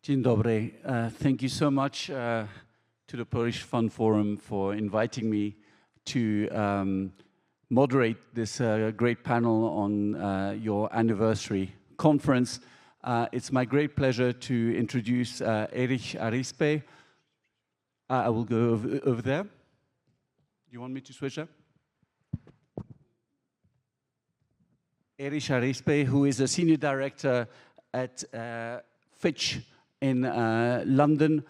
Dzień dobry. Thank you so much to the Polish Fund Forum for inviting me to moderate this great panel on your anniversary conference. It's my great pleasure to introduce Erich Arispe. I will go over there. You want me to switch up? Erich Arispe, who is a senior director at Fitch in London,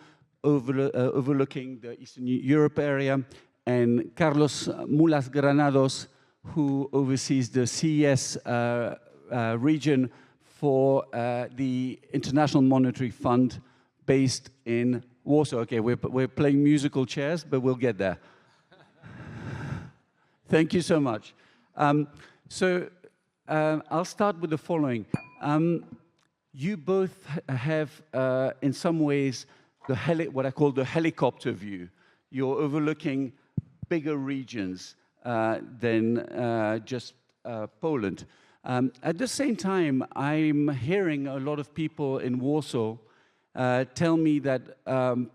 overlooking the Eastern Europe area, and Carlos Mulas Granados, who oversees the CES region for the International Monetary Fund based in Warsaw. Okay, we're playing musical chairs, but we'll get there. Thank you so much. I'll start with the following. You both have, in some ways, what I call the helicopter view. You're overlooking bigger regions than just Poland. At the same time, I'm hearing a lot of people in Warsaw tell me that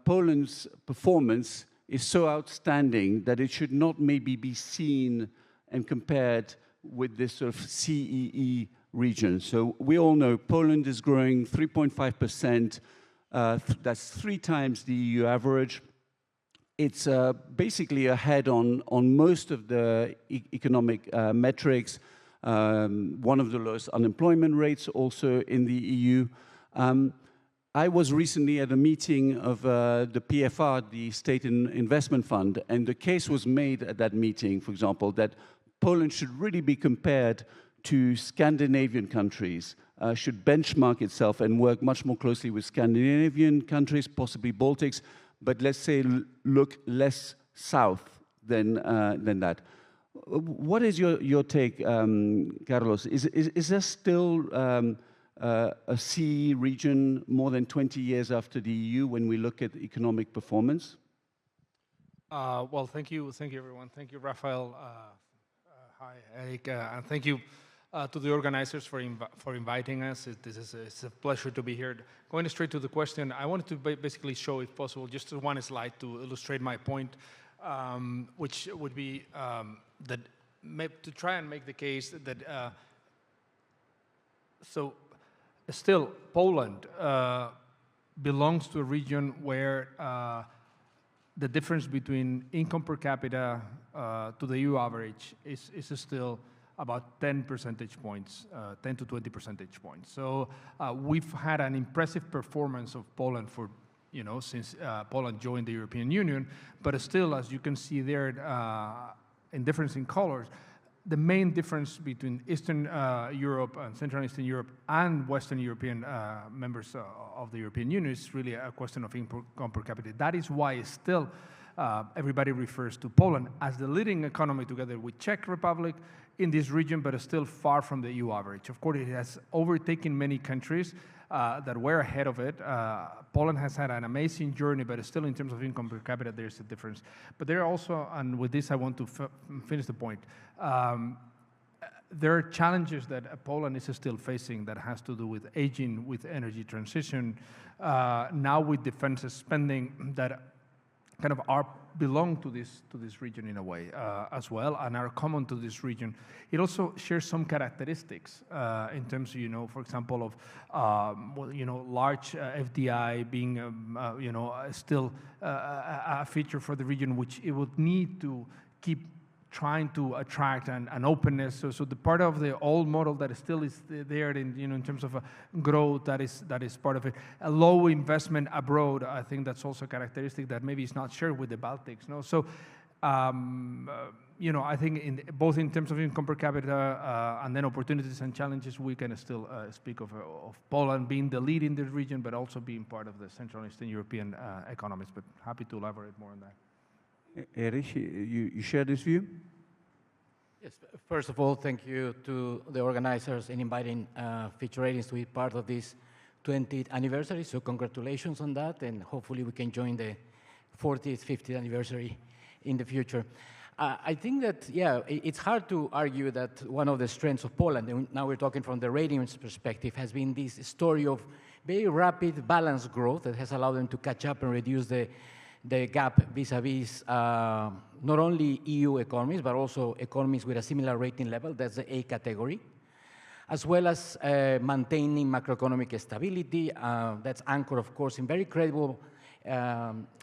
Poland's performance is so outstanding that it should not maybe be seen and compared with this sort of CEE region. So we all know Poland is growing 3.5%. That's 3 times the EU average. It's basically ahead on most of the economic metrics, one of the lowest unemployment rates also in the EU. I was recently at a meeting of the PFR, the State Investment Fund, and the case was made at that meeting, for example, that Poland should really be compared to Scandinavian countries, should benchmark itself and work much more closely with Scandinavian countries, possibly Baltics, but let's say look less south than that. What is your take, Carlos? Is there still a CE region more than 20 years after the EU when we look at economic performance? Well, thank you everyone. Thank you, Raphael. Hi, Erich, and thank you to the organizers for inviting us. It's a pleasure to be here. Going straight to the question, I wanted to basically show, if possible, just one slide to illustrate my point, which would be that to try and make the case that so still Poland belongs to a region where the difference between income per capita to the EU average is still about 10 percentage points, 10 to 20 percentage points. So we've had an impressive performance of Poland for, since Poland joined the European Union, but still, as you can see there, in difference in colors, the main difference between Eastern Europe and Central and Eastern Europe and Western European members of the European Union is really a question of income per capita. That is why still everybody refers to Poland as the leading economy together with Czech Republic in this region, but is still far from the EU average. Of course, it has overtaken many countries that were ahead of it. Poland has had an amazing journey, but still in terms of income per capita, there's a difference. But there are also, and with this I want to finish the point, there are challenges that Poland is still facing that has to do with aging, with energy transition, now with defense spending that kind of belong to this region in a way as well, and are common to this region. It also shares some characteristics in terms of, for example, of large FDI being still a feature for the region, which it would need to keep trying to attract an openness. So the part of the old model that still is there in terms of growth, that is part of it. A low investment abroad, I think that's also a characteristic that maybe is not shared with the Baltics. No, so I think both in terms of income per capita and then opportunities and challenges, we can still speak of Poland being the lead in this region, but also being part of the Central and Eastern European economies. But happy to elaborate more on that. Erich, you share this view? Yes, first of all, thank you to the organizers in inviting Fitch Ratings to be part of this 20th anniversary. So congratulations on that, and hopefully we can join the 40th, 50th anniversary in the future. I think that, yeah, it's hard to argue that one of the strengths of Poland, and now we're talking from the ratings perspective, has been this story of very rapid balanced growth that has allowed them to catch up and reduce the gap vis-a-vis not only EU economies, but also economies with a similar rating level, that's the A category, as well as maintaining macroeconomic stability. That's anchored, of course, in very credible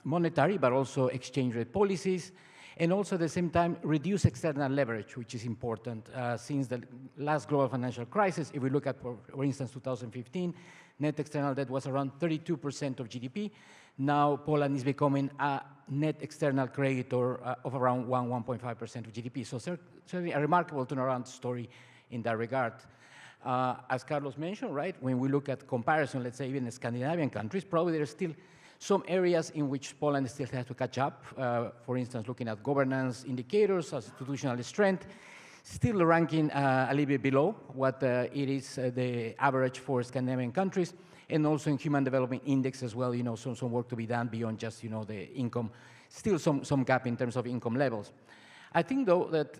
monetary, but also exchange rate policies, and also at the same time reduce external leverage, which is important. Since the last global financial crisis, if we look at, for instance, 2015, net external debt was around 32% of GDP. Now Poland is becoming a net external creditor of around 1.5% of GDP. So certainly a remarkable turnaround story in that regard. As Carlos mentioned, right, when we look at comparison, let's say even the Scandinavian countries, probably there's still some areas in which Poland still has to catch up. For instance, looking at governance indicators, as institutional strength, still ranking a little bit below what it is the average for Scandinavian countries, and also in Human Development Index as well, some work to be done beyond just, the income, still some gap in terms of income levels. I think, though, that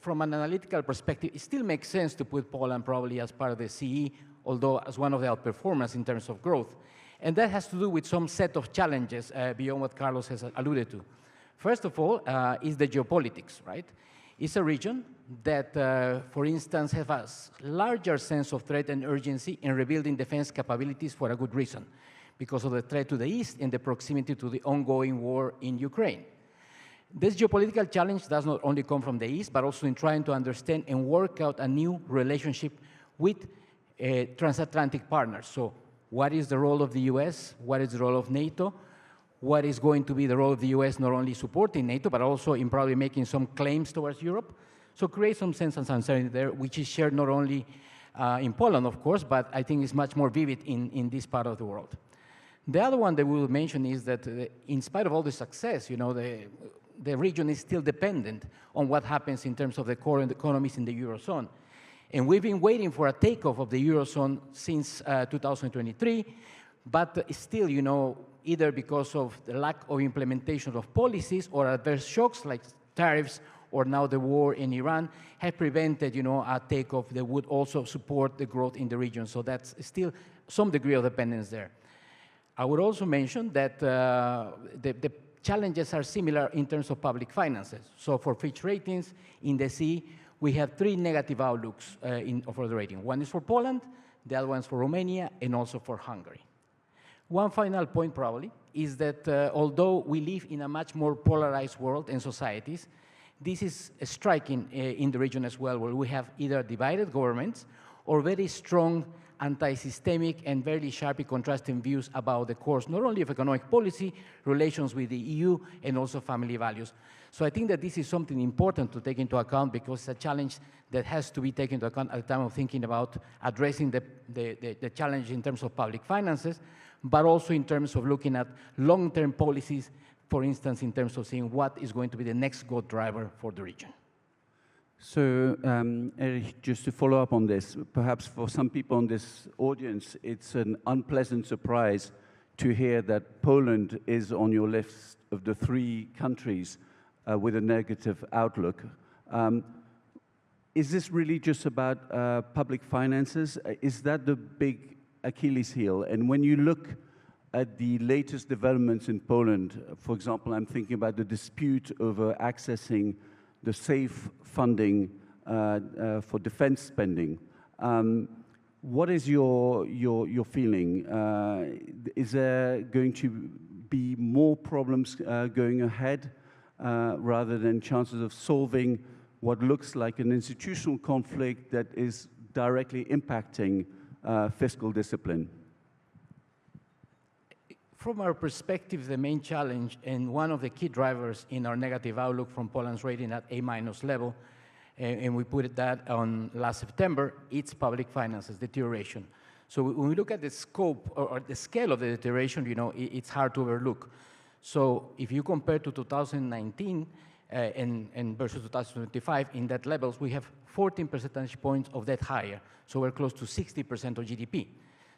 from an analytical perspective, it still makes sense to put Poland probably as part of the CE, although as one of the outperformers in terms of growth. And that has to do with some set of challenges beyond what Carlos has alluded to. First of all, is the geopolitics, right? It's a region that, for instance, has a larger sense of threat and urgency in rebuilding defense capabilities for a good reason, because of the threat to the east and the proximity to the ongoing war in Ukraine. This geopolitical challenge does not only come from the east, but also in trying to understand and work out a new relationship with transatlantic partners. So what is the role of the US? What is the role of NATO? What is going to be the role of the US not only supporting NATO, but also in probably making some claims towards Europe? So create some sense of uncertainty there, which is shared not only in Poland, of course, but I think is much more vivid in this part of the world. The other one that we will mention is that in spite of all the success, the region is still dependent on what happens in terms of the core economies in the Eurozone. And we've been waiting for a takeoff of the Eurozone since 2023, but still, either because of the lack of implementation of policies or adverse shocks like tariffs or now the war in Iran, have prevented, a takeoff that would also support the growth in the region. So that's still some degree of dependence there. I would also mention that the challenges are similar in terms of public finances. So for Fitch ratings in the CE, we have 3 negative outlooks for the rating. One is for Poland, the other one is for Romania, and also for Hungary. One final point probably is that although we live in a much more polarized world and societies, this is striking in the region as well, where we have either divided governments or very strong anti-systemic and very sharply contrasting views about the course, not only of economic policy, relations with the EU, and also family values. So I think that this is something important to take into account, because it's a challenge that has to be taken into account at the time of thinking about addressing the challenge in terms of public finances, but also in terms of looking at long-term policies, for instance, in terms of seeing what is going to be the next growth driver for the region. So, Erich, just to follow up on this, perhaps for some people in this audience, it's an unpleasant surprise to hear that Poland is on your list of the 3 countries with a negative outlook. Is this really just about public finances? Is that the big Achilles heel? And when you look at the latest developments in Poland, for example, I'm thinking about the dispute over accessing the safe funding for defense spending. What is your feeling? Is there going to be more problems going ahead rather than chances of solving what looks like an institutional conflict that is directly impacting fiscal discipline? From our perspective, the main challenge and one of the key drivers in our negative outlook from Poland's rating at A- level, and we put that on last September, it's public finances deterioration. So when we look at the scope or the scale of the deterioration, it's hard to overlook. So if you compare to 2019 and versus 2025, in that levels, we have 14 percentage points of debt higher. So we're close to 60% of GDP.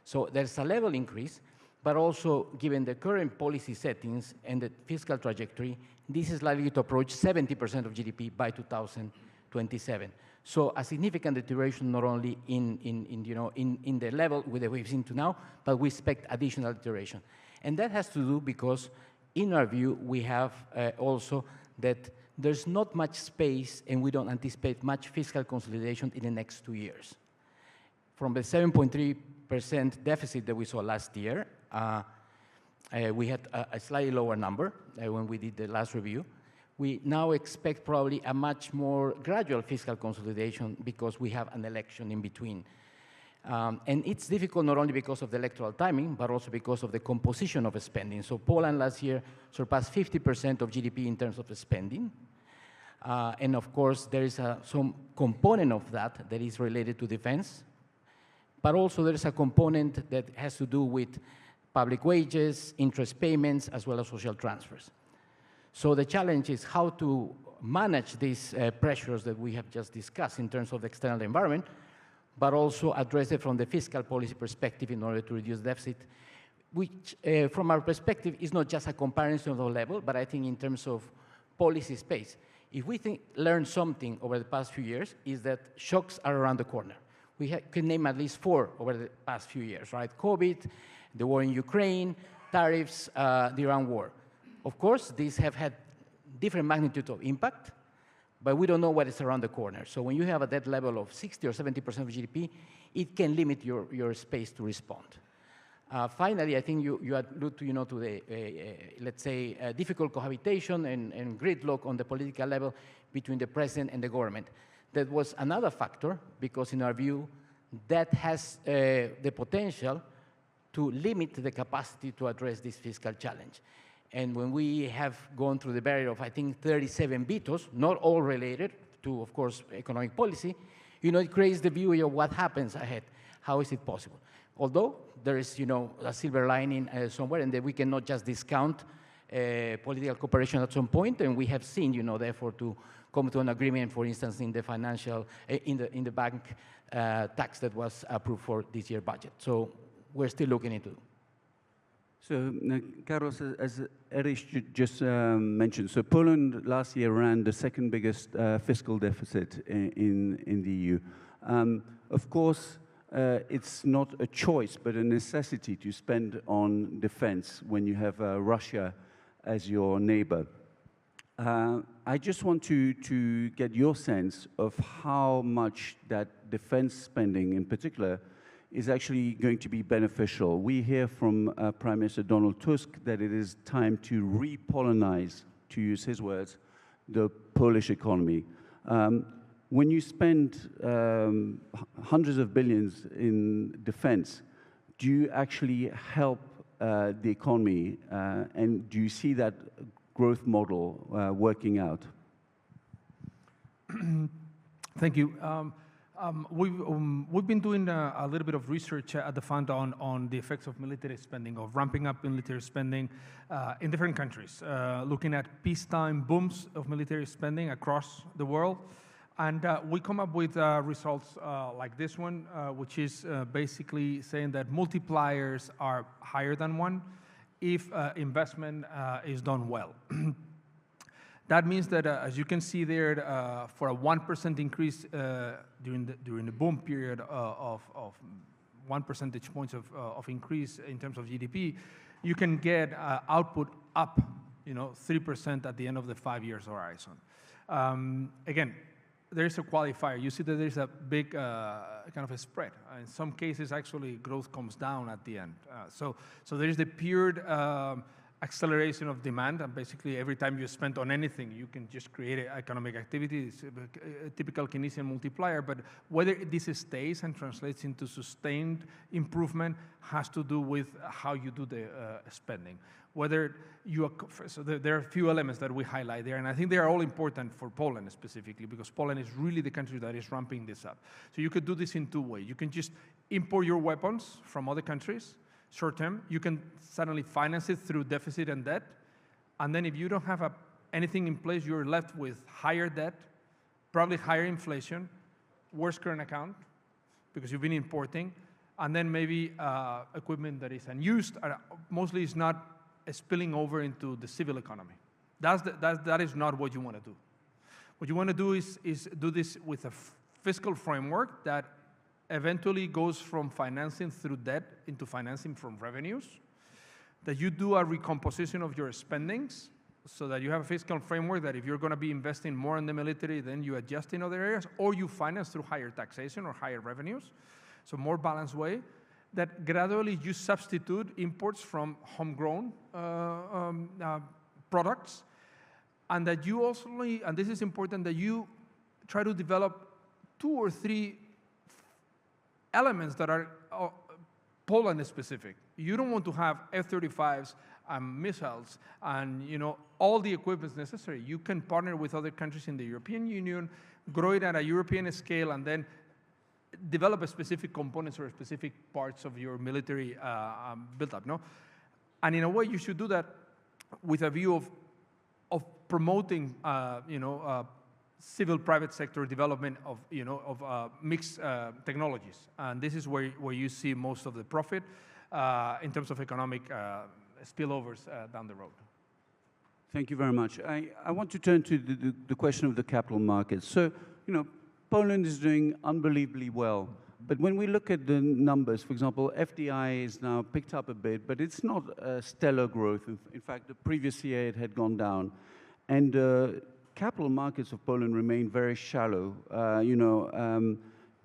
So there's a level increase, but also given the current policy settings and the fiscal trajectory, this is likely to approach 70% of GDP by 2027. 27. So a significant deterioration not only in the level that we've seen to now, but we expect additional deterioration. And that has to do because, in our view, we have also that there's not much space and we don't anticipate much fiscal consolidation in the next 2 years. From the 7.3% deficit that we saw last year, we had a slightly lower number when we did the last review. We now expect probably a much more gradual fiscal consolidation because we have an election in between. And it's difficult not only because of the electoral timing, but also because of the composition of spending. So Poland last year surpassed 50% of GDP in terms of spending. And of course, there is some component of that is related to defense. But also there is a component that has to do with public wages, interest payments, as well as social transfers. So the challenge is how to manage these pressures that we have just discussed in terms of the external environment, but also address it from the fiscal policy perspective in order to reduce deficit, which from our perspective is not just a comparison of the level, but I think in terms of policy space. If we learn something over the past few years is that shocks are around the corner. We can name at least 4 over the past few years, right? COVID, the war in Ukraine, tariffs, the Iran war. Of course, these have had different magnitudes of impact, but we don't know what is around the corner. So when you have a debt level of 60 or 70% of GDP, it can limit your space to respond. Finally, I think you allude to the, let's say, difficult cohabitation and gridlock on the political level between the president and the government. That was another factor, because in our view, that has the potential to limit the capacity to address this fiscal challenge. And when we have gone through the barrier of, I think, 37 vetoes, not all related to, of course, economic policy, it creates the view of what happens ahead. How is it possible? Although there is, a silver lining somewhere, and that we cannot just discount political cooperation at some point, and we have seen, the effort to come to an agreement, for instance, in the financial, in the bank tax that was approved for this year's budget. So we're still looking into it. So, Carlos, as Erich just mentioned, so Poland last year ran the second biggest fiscal deficit in the EU. Of course, it's not a choice, but a necessity to spend on defense when you have Russia as your neighbor. I just want to get your sense of how much that defense spending in particular is actually going to be beneficial. We hear from Prime Minister Donald Tusk that it is time to re-Polonize, to use his words, the Polish economy. When you spend hundreds of billions in defense, do you actually help the economy, and do you see that growth model working out? Thank you. We've been doing a little bit of research at the fund on the effects of military spending, of ramping up military spending in different countries, looking at peacetime booms of military spending across the world. And we come up with results like this one, which is basically saying that multipliers are higher than 1 if investment is done well. That means that, as you can see there, for a 1% increase during the boom period of 1 percentage points of increase in terms of GDP, you can get output up, 3% at the end of the 5 years horizon. Again, there is a qualifier. You see that there's a big kind of a spread. In some cases, actually, growth comes down at the end. So there is the pure acceleration of demand, and basically every time you spend on anything, you can just create economic activity. It's a typical Keynesian multiplier, but whether this stays and translates into sustained improvement has to do with how you do the spending. Whether you so there are a few elements that we highlight there, and I think they are all important for Poland specifically, because Poland is really the country that is ramping this up. So you could do this in 2 ways. You can just import your weapons from other countries, short term. You can suddenly finance it through deficit and debt. And then if you don't have anything in place, you're left with higher debt, probably higher inflation, worse current account, because you've been importing, and then maybe equipment that is unused, mostly is not spilling over into the civil economy. That is not what you want to do. What you want to do is do this with a fiscal framework that eventually goes from financing through debt into financing from revenues, that you do a recomposition of your spendings so that you have a fiscal framework that if you're going to be investing more in the military, then you adjust in other areas, or you finance through higher taxation or higher revenues. So more balanced way, that gradually you substitute imports from homegrown products, and that you also, and this is important, that you try to develop 2 or 3 elements that are Poland specific. You don't want to have F-35s and missiles and all the equipment necessary. You can partner with other countries in the European Union, grow it at a European scale, and then develop a specific components or specific parts of your military build-up. No? And in a way, you should do that with a view of promoting, civil-private sector development of mixed technologies, and this is where you see most of the profit in terms of economic spillovers down the road. Thank you very much. I want to turn to the question of the capital markets. So, Poland is doing unbelievably well, but when we look at the numbers, for example, FDI is now picked up a bit, but it's not stellar growth. In fact, the previous year it had gone down, and capital markets of Poland remain very shallow.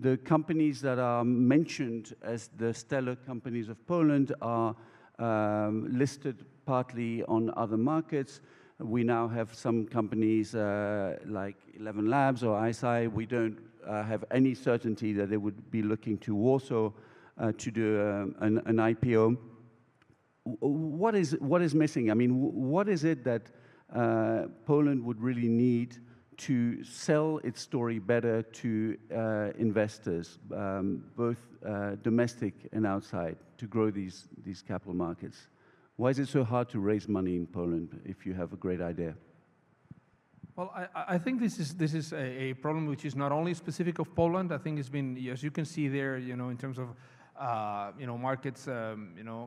The companies that are mentioned as the stellar companies of Poland are listed partly on other markets. We now have some companies like 11 Labs or ISI. We don't have any certainty that they would be looking to Warsaw to do an IPO. What is missing? I mean, what is it that Poland would really need to sell its story better to investors, both domestic and outside, to grow these capital markets? Why is it so hard to raise money in Poland if you have a great idea? Well, I think this is a problem which is not only specific of Poland. I think it's been, as you can see there, in terms of markets,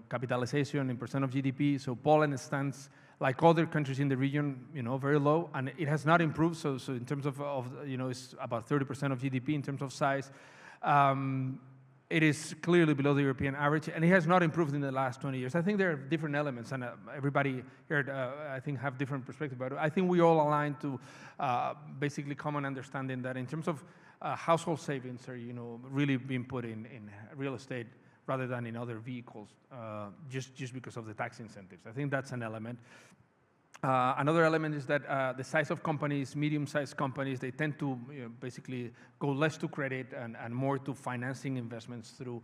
capitalization in percent of GDP. So Poland stands, like other countries in the region, very low, and it has not improved. So in terms of it's about 30% of GDP in terms of size. It is clearly below the European average, and it has not improved in the last 20 years. I think there are different elements, and everybody here, I think, have different perspectives. But I think we all align to basically common understanding that in terms of household savings are, really being put in real estate rather than in other vehicles, just because of the tax incentives. I think that's an element. Another element is that the size of companies, medium-sized companies, they tend to basically go less to credit and more to financing investments through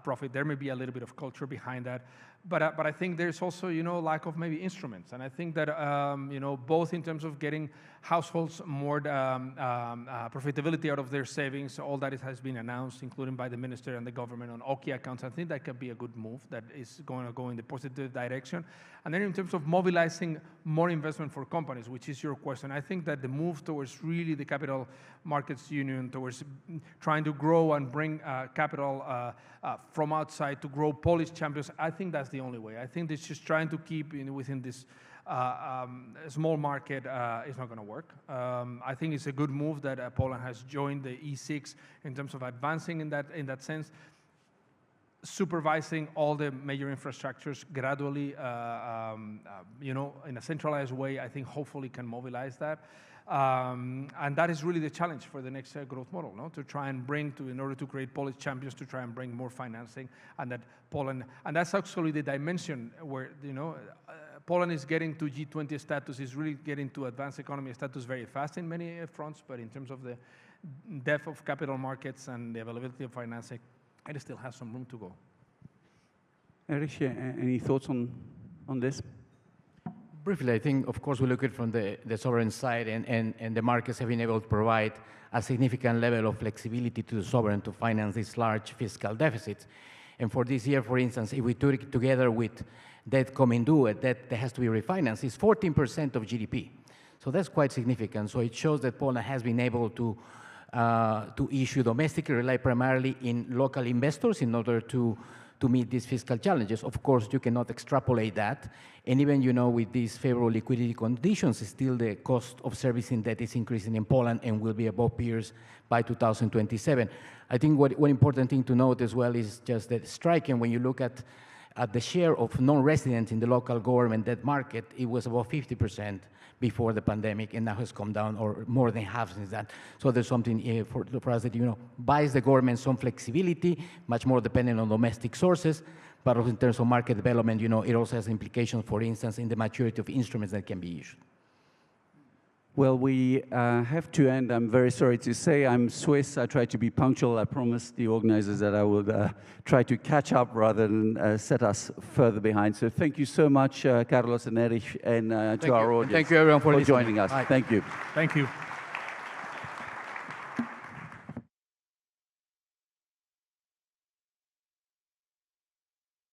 profit. There may be a little bit of culture behind that. But I think there's also, lack of maybe instruments. And I think that, both in terms of getting households more profitability out of their savings, all that has been announced, including by the minister and the government on OKI accounts. I think that can be a good move that is going to go in the positive direction. And then in terms of mobilizing more investment for companies, which is your question, I think that the move towards really the capital markets union, towards trying to grow and bring capital from outside to grow Polish champions, I think that's the only way. I think it's just trying to keep within this small market is not going to work. I think it's a good move that Poland has joined the E6 in terms of advancing in that sense, supervising all the major infrastructures gradually, in a centralized way. I think hopefully can mobilize that. And that is really the challenge for the next growth model, no? To try and bring in order to create Polish champions, to try and bring more financing, and that Poland, and that's actually the dimension where, Poland is getting to G20 status, is really getting to advanced economy status very fast in many fronts, but in terms of the depth of capital markets and the availability of financing, it still has some room to go. Erich, any thoughts on this? Briefly, I think, of course, we look at it from the sovereign side, and the markets have been able to provide a significant level of flexibility to the sovereign to finance these large fiscal deficits. And for this year, for instance, if we took it together with debt coming due, debt that has to be refinanced, it's 14% of GDP. So that's quite significant. So it shows that Poland has been able to issue domestically, rely primarily in local investors in order to to meet these fiscal challenges. Of course, you cannot extrapolate that. And even, with these favorable liquidity conditions, still the cost of servicing debt is increasing in Poland and will be above peers by 2027. I think one important thing to note as well is just that striking when you look at the share of non-residents in the local government debt market, it was about 50% before the pandemic, and now has come down, or more than half since that. So there's something for us that, buys the government some flexibility, much more dependent on domestic sources, but also in terms of market development, it also has implications, for instance, in the maturity of instruments that can be issued. Well, we have to end. I'm very sorry to say. I'm Swiss. I try to be punctual. I promised the organizers that I would try to catch up rather than set us further behind. So thank you so much, Carlos and Erich, and to our audience. Thank you, everyone, for joining us. Bye. Thank you. Thank you.